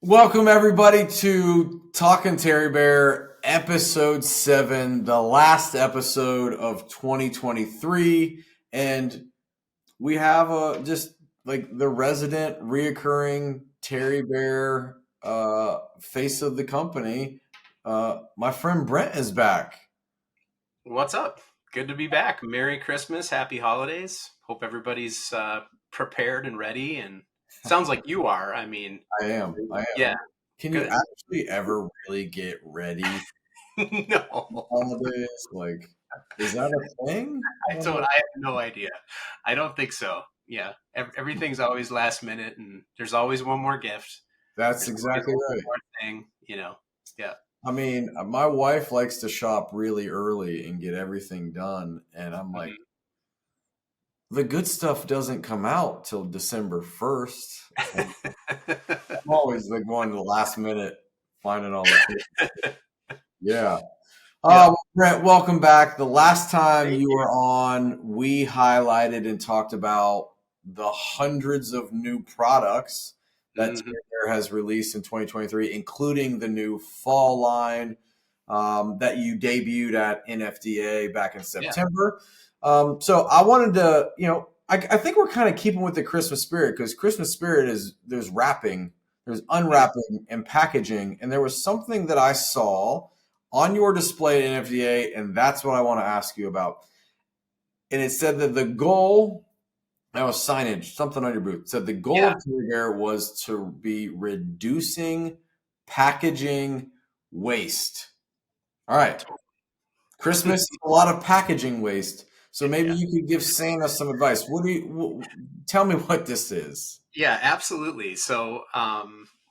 Welcome everybody to Talkin Terrybear episode 7, the last episode of 2023, and we have just like the resident reoccurring Terry Bear face of the company. My friend Brent is back. What's up? Good to be back. Merry Christmas, happy holidays. Hope everybody's prepared and ready. And sounds like you are. I mean, I yeah, am. Can you good. actually ever really get ready No, for holidays? Like, is that a thing? I I don't don't. know. I have no idea. I don't think so. Yeah, everything's always last minute, and there's always one more gift. That's There's always exactly one right. more thing. Yeah. I mean, my wife likes to shop really early and get everything done, and I'm like, Mhm. the good stuff doesn't come out till December 1st. I'm always like going to the last minute, finding all the things. Yeah. Yep. Brent, welcome back. The last time Thank you you. were on, we highlighted and talked about the hundreds of new products that Mhm. Taylor has released in 2023, including the new fall line that you debuted at NFDA back in Yeah. September. So I wanted to, I think we're kind of keeping with the Christmas spirit because Christmas spirit is there's wrapping, there's Mhm. unwrapping and packaging. And there was something that I saw on your display at NFDA, and that's what I want to ask you about. And it said that the goal, that was signage, something on your booth, it said the goal Yeah. of Terrybear was to be reducing packaging waste. All right. Christmas, a lot of packaging waste. So maybe Yeah. you could give Santa some advice. Tell me what this is? Yeah, absolutely. So,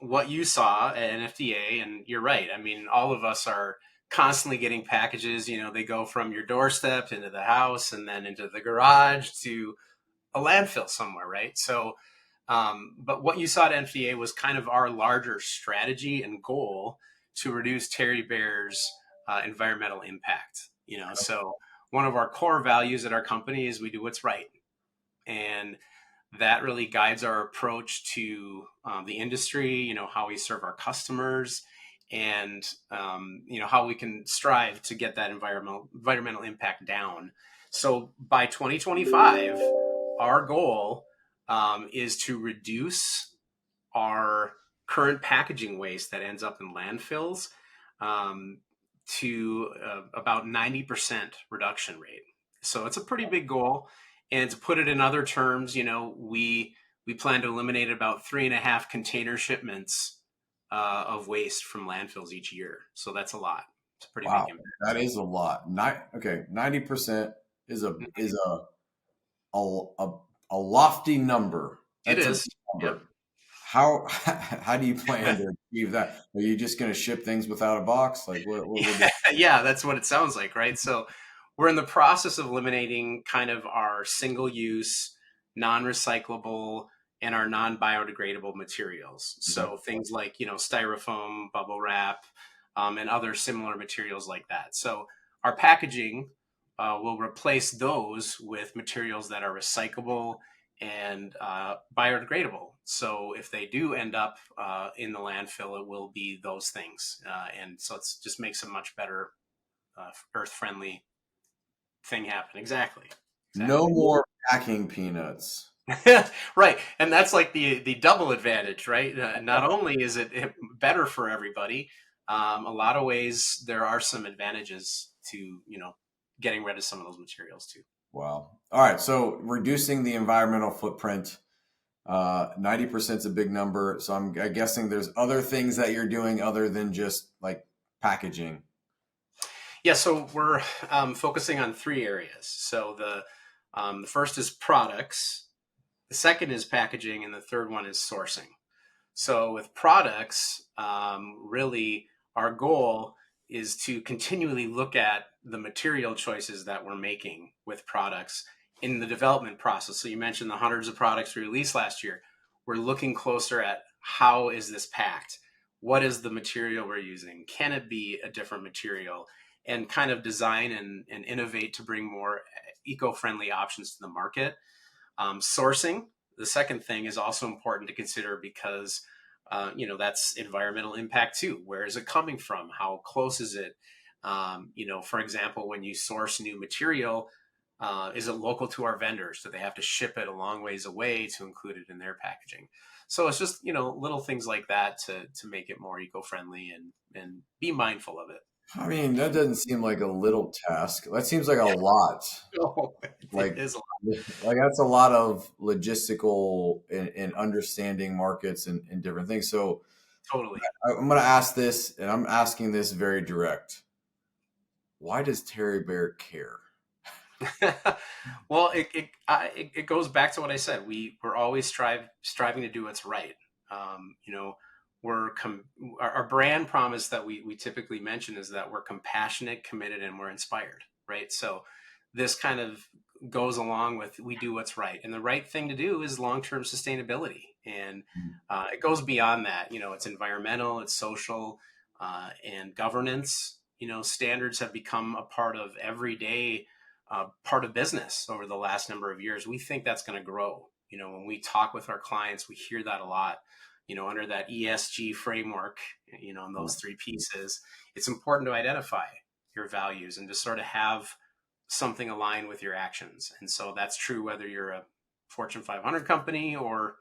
what you saw at NFDA, and you're right. I mean, all of us are constantly getting packages. They go from your doorstep into the house and then into the garage to a landfill somewhere, right? So, but what you saw at NFDA was kind of our larger strategy and goal to reduce Terry Bear's environmental impact. So one of our core values at our company is we do what's right. And that really guides our approach to the industry, how we serve our customers, and how we can strive to get that environmental impact down. So by 2025, our goal is to reduce our current packaging waste that ends up in landfills um, to about 90% reduction rate. So it's a pretty big goal. And to put it in other terms, we plan to eliminate about 3.5 container shipments of waste from landfills each year. So that's a lot. It's a pretty big Wow, impact. that is a lot. Okay, 90% is a a lofty number. It That's a big is. Yep. number. How do you plan to achieve that? Are you just going to ship things without a box? Like what would Yeah, that's what it sounds like, right? So we're in the process of eliminating kind of our single use, non recyclable, and our non biodegradable materials. okay. So things like, styrofoam, bubble wrap, and other similar materials like that. So our packaging will replace those with materials that are recyclable and biodegradable. So if they do end up in the landfill, it will be those things, and so it's just makes a much better earth friendly thing happen. Exactly, No exactly. more packing peanuts. Right, and that's like the double advantage, right? Not only is it better for everybody, a lot of ways there are some advantages to getting rid of some of those materials too. Wow. All right. So reducing the environmental footprint, 90% is a big number. So I'm guessing there's other things that you're doing other than just like packaging. Yeah, so we're focusing on three areas. So the first is products, the second is packaging, and the third one is sourcing. So with products, really our goal is to continually look at the material choices that we're making with products in the development process. So you mentioned the hundreds of products we released last year. We're looking closer at how is this packed? What is the material we're using? Can it be a different material? And kind of design and innovate to bring more eco-friendly options to the market. Sourcing, the second thing, is also important to consider because that's environmental impact too. Where is it coming from? How close is it? For example, when you source new material, is it local to our vendors? Do they have to ship it a long ways away to include it in their packaging? So it's just, little things like that to make it more eco-friendly and be mindful of it. I mean, that doesn't seem like a little task. That seems like a lot. Oh, it Like, is like that's a lot of logistical and understanding markets and different things. So totally. I'm going to ask this, and I'm asking this very direct. Why does Terry Bear care? Well, it goes back to what I said. We're always striving to do what's right. Um, you know, our brand promise that we typically mention is that we're compassionate, committed, and we're inspired. Right. So this kind of goes along with we do what's right, and the right thing to do is long term sustainability, and it goes beyond that. It's environmental, it's social, and governance. Standards have become a part of everyday part of business over the last number of years. We think that's going to grow. When we talk with our clients, we hear that a lot. Under that ESG framework, in those three pieces, it's important to identify your values and to sort of have something aligned with your actions. And so that's true whether you're a Fortune 500 company or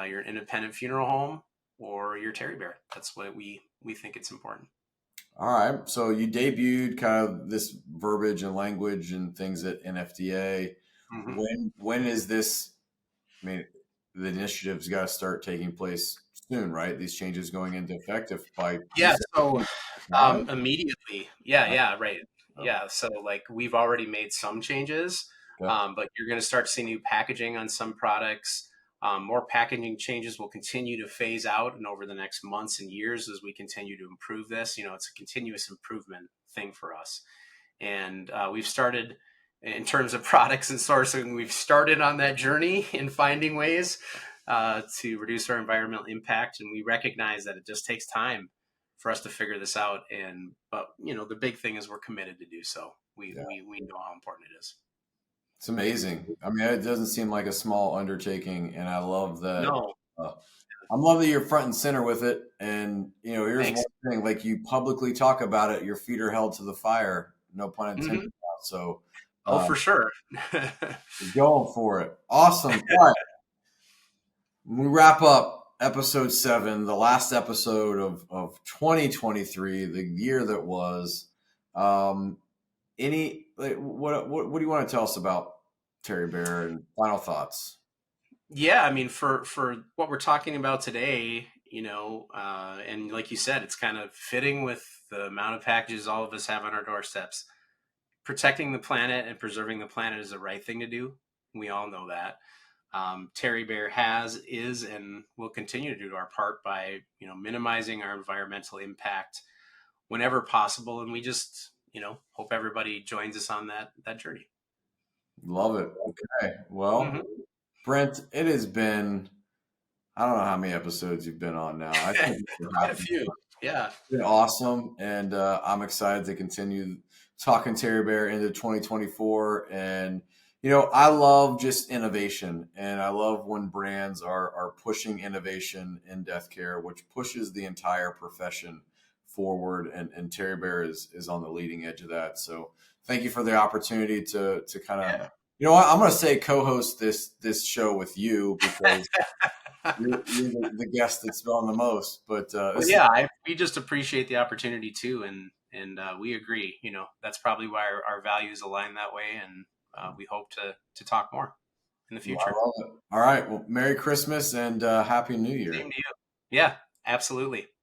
you're an independent funeral home or you're Terry Bear. That's what we think it's important. All right. So you debuted kind of this verbiage and language and things at NFDA. Mm-hmm. When is this? I mean, the initiative's got to start taking place soon, right? These changes going into effect if by you Yeah. said So 5? immediately. Yeah. Uh, Yeah. Right. Yeah. So like we've already made some changes, okay. but you're going to start seeing new packaging on some products. More packaging changes will continue to phase out and over the next months and years as we continue to improve this. It's a continuous improvement thing for us. And we've started in terms of products and sourcing, we've started on that journey in finding ways to reduce our environmental impact. And we recognize that it just takes time for us to figure this out. But the big thing is we're committed to do so. Yeah. We know how important it is. It's amazing. I mean, it doesn't seem like a small undertaking, and I love that. No, Uh, I love that you're front and center with it. And here's one thanks. thing: like you publicly talk about it, your feet are held to the fire. No pun intended. Hmm. So, Oh, um, for sure. going for it. Awesome. All right. We wrap up episode 7, the last episode of 2023, the year that was. Um, what do you want to tell us about Terry Bear and final thoughts? Yeah, I mean, for what we're talking about today, and like you said, it's kind of fitting with the amount of packages all of us have on our doorsteps. Protecting the planet and preserving the planet is the right thing to do. We all know that. Terry Bear is, and will continue to do our part by minimizing our environmental impact whenever possible, and we just hope everybody joins us on that journey. Love it. Okay. Well, Hmm. Brent, it has been, I don't know how many episodes you've been on now. I think Quite a few, yeah. it's been awesome. And I'm excited to continue talking Terry Bear into 2024. And, I love just innovation. And I love when brands are pushing innovation in death care, which pushes the entire profession forward. And Terry Bear is on the leading edge of that. So thank you for the opportunity to kind of, Yeah. I'm going to say co-host this show with you because you're the guest that's been on the most. But Well, this is yeah, we just appreciate the opportunity too, and we agree. That's probably why our values align that way, and we hope to talk more in the I future. love it. All right. Well, Merry Christmas and Happy New Year. Same to you. Yeah, absolutely.